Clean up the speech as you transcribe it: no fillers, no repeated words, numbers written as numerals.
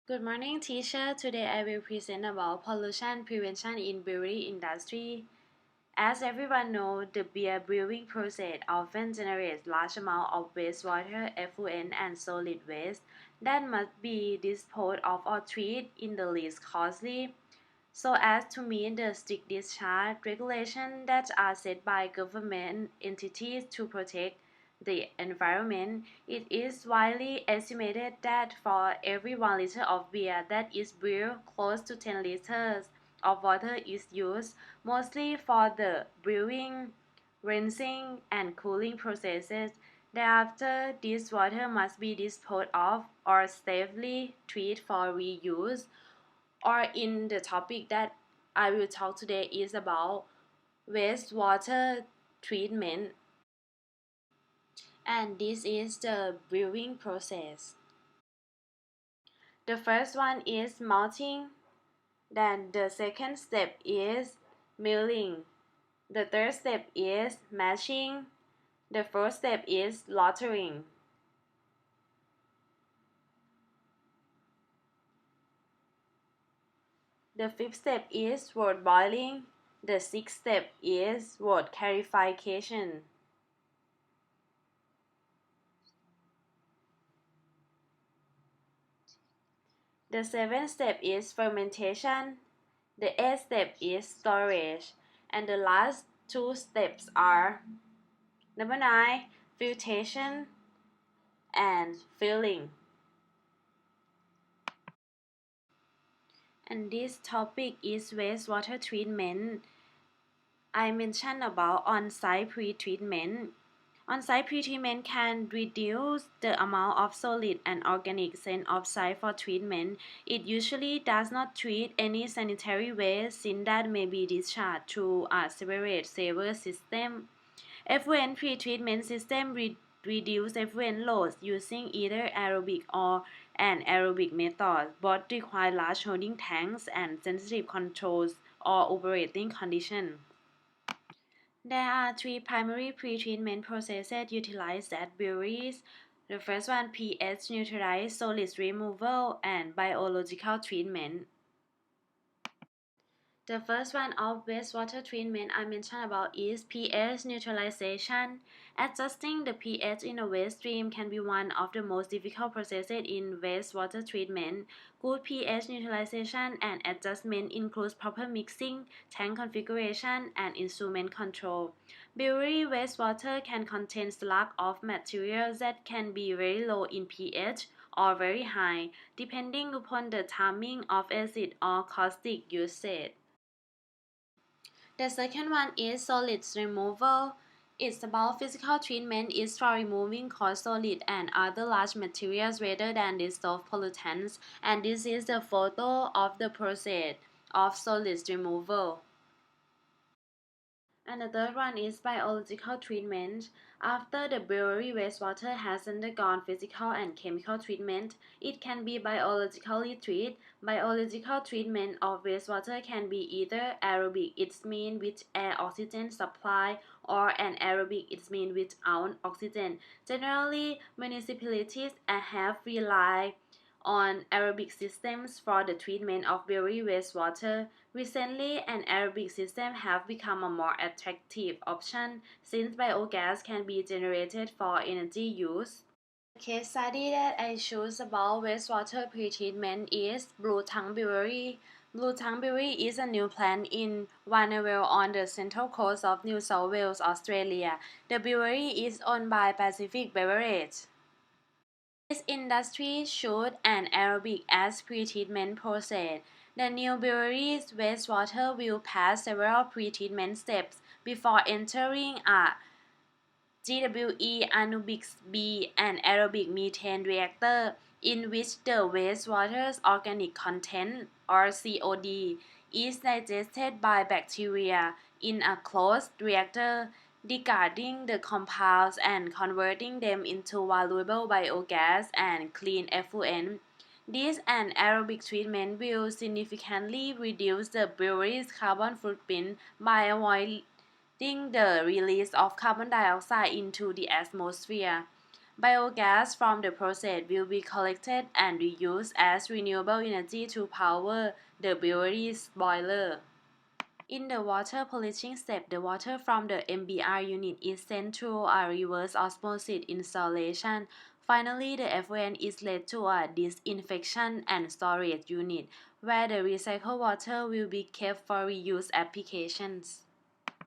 Good morning, teacher. Today I will present about pollution prevention in brewery industry. As everyone knows, the beer brewing process often generates large amounts of wastewater, effluent, and solid waste that must be disposed of or treated in the least costly so as to meet the strict discharge regulations that are set by government entities to protect the environment. It is widely estimated that for every 1 liter of beer that is brewed, close to 10 liters of water is used, mostly for the brewing, rinsing, and cooling processes. Thereafter, this water must be disposed of or safely treated for reuse. Or in the topic that I will talk today is about wastewater treatment, and this is the brewing process. The first one is malting, then the second step is milling, the third step is mashing, the fourth step is lautering. The fifth step is wort boiling. The sixth step is wort clarification. The seventh step is fermentation. The eighth step is storage. And the last two steps are number 9, filtration and filling. And this topic is wastewater treatment. I mentioned about on-site pre-treatment. On-site pre-treatment can reduce the amount of solid and organic sent off-site for treatment. It usually does not treat any sanitary waste since that may be discharged through a separate sewer system. Effluent pre-treatment system reduce effluent loads using either aerobic or anaerobic methods. Both require large holding tanks and sensitive controls or operating conditions. There are three primary pre-treatment processes utilized at breweries. The first one, pH neutralized solids removal and biological treatment. The first one of wastewater treatment I mentioned about is pH neutralization. Adjusting the pH in a waste stream can be one of the most difficult processes in wastewater treatment. Good pH neutralization and adjustment includes proper mixing, tank configuration, and instrument control. Brewery wastewater can contain slug of materials that can be very low in pH or very high, depending upon the timing of acid or caustic usage. The second one is solids removal. It's about physical treatment is for removing coarse solid and other large materials rather than dissolved pollutants, and this is the photo of the process of solids removal. And the third one is biological treatment. After the brewery wastewater has undergone physical and chemical treatment, it can be biologically treated. Biological treatment of wastewater can be either aerobic, it means with air oxygen supply, or anaerobic, it means without oxygen. Generally, municipalities have relied on aerobic systems for the treatment of brewery wastewater. Recently, an aerobic system have become a more attractive option since biogas can be generated for energy use. The case study that I choose about wastewater pretreatment is Blue Tongue Brewery. Blue Tongue Brewery is a new plant in Warnervale on the central coast of New South Wales, Australia. The brewery is owned by Pacific Beverage. This industry should an aerobic as pre-treatment process. The new brewery's wastewater will pass several pre-treatment steps before entering a GWE Anubis B and aerobic methane reactor, in which the wastewater's organic content, or COD, is digested by bacteria in a closed reactor, degrading the compounds and converting them into valuable biogas and clean effluent. This anaerobic treatment will significantly reduce the brewery's carbon footprint by avoiding the release of carbon dioxide into the atmosphere. Biogas from the process will be collected and reused as renewable energy to power the brewery's boiler. In the water polishing step, the water from the MBR unit is sent through a reverse osmosis installation. Finally, the effluent is led to a disinfection and storage unit, where the recycled water will be kept for reuse applications.